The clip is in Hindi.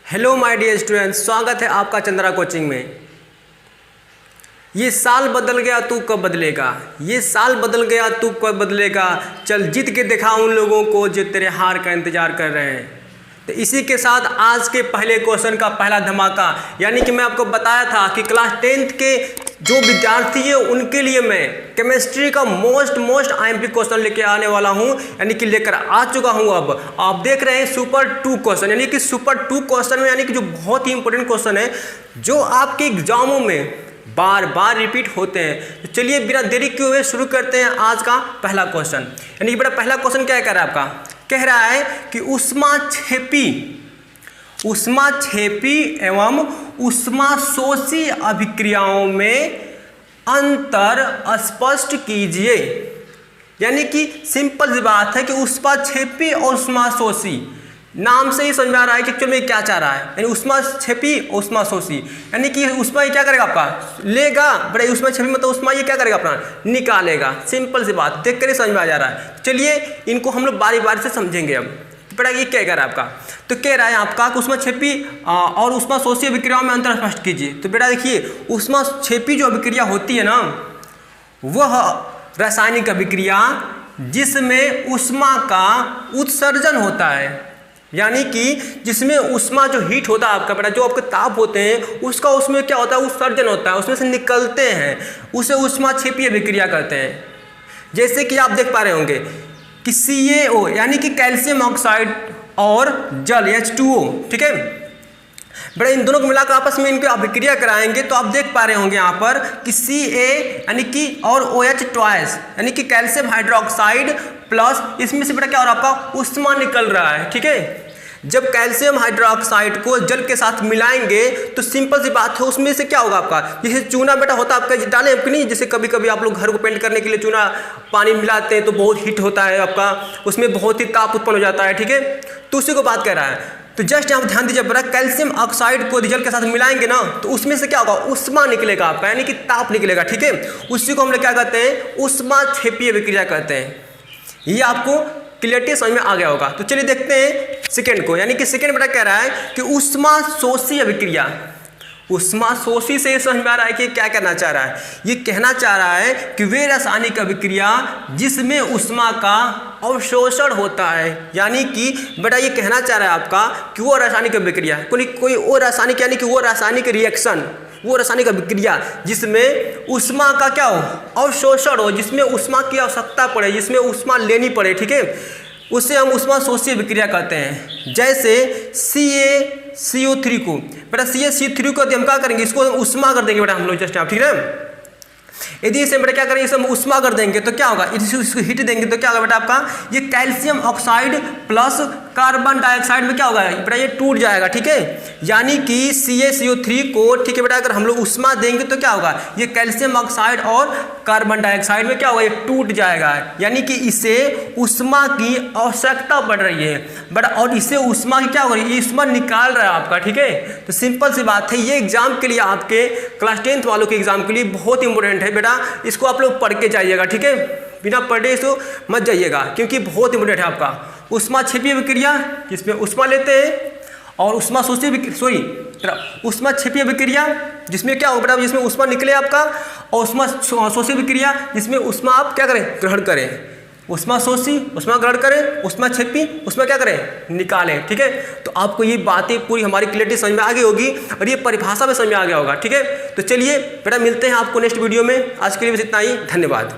हेलो माय डियर स्टूडेंट्स, स्वागत है आपका चंद्रा कोचिंग में। ये साल बदल गया तू कब बदलेगा, ये साल बदल गया तू कब बदलेगा, चल जीत के दिखा उन लोगों को जो तेरे हार का इंतजार कर रहे हैं। तो इसी के साथ आज के पहले क्वेश्चन का पहला धमाका, यानी कि मैं आपको बताया था कि क्लास 10th के जो विद्यार्थी है उनके लिए मैं केमिस्ट्री का मोस्ट आईएमपी क्वेश्चन लेके आने वाला हूं, यानी कि लेकर आ चुका हूं। अब आप देख रहे हैं सुपर 2 क्वेश्चन, यानी कि सुपर 2 क्वेश्चन में, यानी कि जो बहुत ही इंपॉर्टेंट क्वेश्चन है जो आपके एग्जामों में बार बार रिपीट होते हैं। तो चलिए बिना देरी किए हुए शुरू करते हैं आज का पहला क्वेश्चन। यानी कि बेटा पहला क्वेश्चन क्या कह रहा है आपका, कह रहा है कि ऊष्माक्षेपी एवं ऊष्माशोषी अभिक्रियाओं में अंतर स्पष्ट कीजिए। यानी कि सिंपल सी बात है कि ऊष्माक्षेपी और ऊष्माशोषी नाम से ही समझ में आ रहा है कि एक्चुअल में क्या चाह रहा है। यानी ऊष्माक्षेपी ऊष्माशोषी, यानी कि ऊष्मा ये क्या करेगा आपका, लेगा। बड़े ऊष्माक्षेपी मतलब ऊष्मा ये क्या करेगा अपना, निकालेगा। सिंपल सी बात देख कर ही समझ में आ जा रहा है। चलिए इनको हम लोग बारी बारी से समझेंगे। अब बेटा ये क्या कह रहा है आपका, तो कह रहा है आपका ऊष्माक्षेपी और ऊष्माशोषी अभिक्रियाओं में अंतर स्पष्ट कीजिए। तो बेटा देखिए, ऊष्माक्षेपी जो अभिक्रिया होती है ना, वह रासायनिक अभिक्रिया जिसमें ऊष्मा का उत्सर्जन होता है, यानी कि जिसमें ऊष्मा जो हीट होता है आपका बेटा, जो आपके ताप होते हैं उसका उसमें क्या होता है, उत्सर्जन होता है, उसमें से निकलते हैं, उसे ऊष्माक्षेपी अभिक्रिया कहते हैं। जैसे कि आप देख पा रहे होंगे कि CaO यानी कि कैल्शियम ऑक्साइड और जल H2O, ठीक है बेटा, इन दोनों को मिलाकर आपस में इनकी अभिक्रिया कराएंगे तो आप देख पा रहे होंगे यहाँ पर कि Ca यानी कि और OH ट्वाइस, यानी कि कैल्शियम हाइड्रोक्साइड प्लस इसमें से बेटा क्या हो रहा है आपका, ऊष्मा निकल रहा है। ठीक है, जब कैल्शियम हाइड्रोक्साइड को जल के साथ मिलाएंगे तो सिंपल सी बात है उसमें से क्या होगा आपका, जैसे चूना बेटा होता है आपका, डाले कि नहीं, जैसे कभी कभी आप लोग घर को पेंट करने के लिए चूना पानी मिलाते हैं तो बहुत हीट होता है आपका, उसमें बहुत ही ताप उत्पन्न हो जाता है। ठीक है, तो उसी को बात कर रहा है। तो जस्ट यहाँ ध्यान दीजिए बेटा, कैल्शियम ऑक्साइड को जल के साथ मिलाएंगे ना तो उसमें से क्या होगा, ऊष्मा निकलेगा आपका, यानी कि ताप निकलेगा। ठीक है, उसी को हम लोग क्या कहते हैं, ऊष्माक्षेपी अभिक्रिया कहते हैं। ये आपको क्लियरिटी समझ में आ गया होगा। तो चलिए देखते हैं सेकंड को, यानी कि सेकंड बेटा कह रहा है कि ऊष्माशोषी अभिक्रिया। ऊष्माशोषी से समझ में आ रहा है कि क्या कहना चाह रहा है, ये कहना चाह रहा है कि वे रासायनिक अभिक्रिया जिसमें ऊष्मा का अवशोषण होता है, यानी कि बेटा ये कहना चाह रहा है आपका कि वो रासायनिक अभिक्रिया कोई वो रासायनिक, यानी कि वो रासायनिक रिएक्शन, वो रासायनिक अभिक्रिया जिसमें ऊष्मा का क्या हो, अवशोषण हो, जिसमें ऊष्मा की आवश्यकता पड़े, जिसमें ऊष्मा लेनी पड़े। ठीक है, उसे हम ऊष्माशोषी अभिक्रिया कहते हैं। जैसे CaCO3 को बेटा, CaCO3 को हम क्या करेंगे, इसको हम ऊष्मा कर देंगे बेटा हम लोग जस्ट आप, ठीक है। यदि इसे बेटा क्या करेंगे, इसे हम ऊष्मा कर देंगे तो क्या होगा, इसको हीट देंगे तो क्या होगा बेटा आपका, ये calcium oxide plus carbon dioxide में क्या होगा बेटा, ये टूट जाएगा। ठीक है, यानी कि CaCO3 को, ठीक है बेटा, अगर हम लोग ऊष्मा देंगे तो क्या होगा, ये कैल्शियम ऑक्साइड और कार्बन डाइऑक्साइड में क्या होगा, ये टूट जाएगा, यानी कि इसे ऊष्मा की आवश्यकता पड़ रही है बट, और इसे ऊष्मा की क्या हो रही है, ऊष्मा निकाल रहा है आपका। ठीक है, तो सिंपल सी बात है, ये एग्जाम के लिए आपके क्लास 10th वालों के एग्जाम के लिए बहुत इंपॉर्टेंट है बेटा, इसको आप लोग पढ़ के जाइएगा। ठीक है, बिना पढ़े इसको मत जाइएगा क्योंकि बहुत इंपॉर्टेंट है आपका। ऊष्माक्षेपी अभिक्रिया जिसमें ऊष्मा लेते हैं, और ऊष्माक्षेपी अभिक्रिया जिसमें क्या होगा बेटा, जिसमें ऊष्मा निकले आपका, और ऊष्माशोषी अभिक्रिया जिसमें ऊष्मा आप क्या करें, ग्रहण करें। ऊष्माशोषी ऊष्मा ग्रहण करें, ऊष्माक्षेपी ऊष्मा क्या करें, निकालें। ठीक है, तो आपको ये बातें पूरी हमारी क्लियरिटी समझ में आ गई होगी और ये परिभाषा में समझ में आ गया होगा। ठीक है, तो चलिए बेटा मिलते हैं आपको नेक्स्ट वीडियो में। आज के लिए बस इतना ही, धन्यवाद।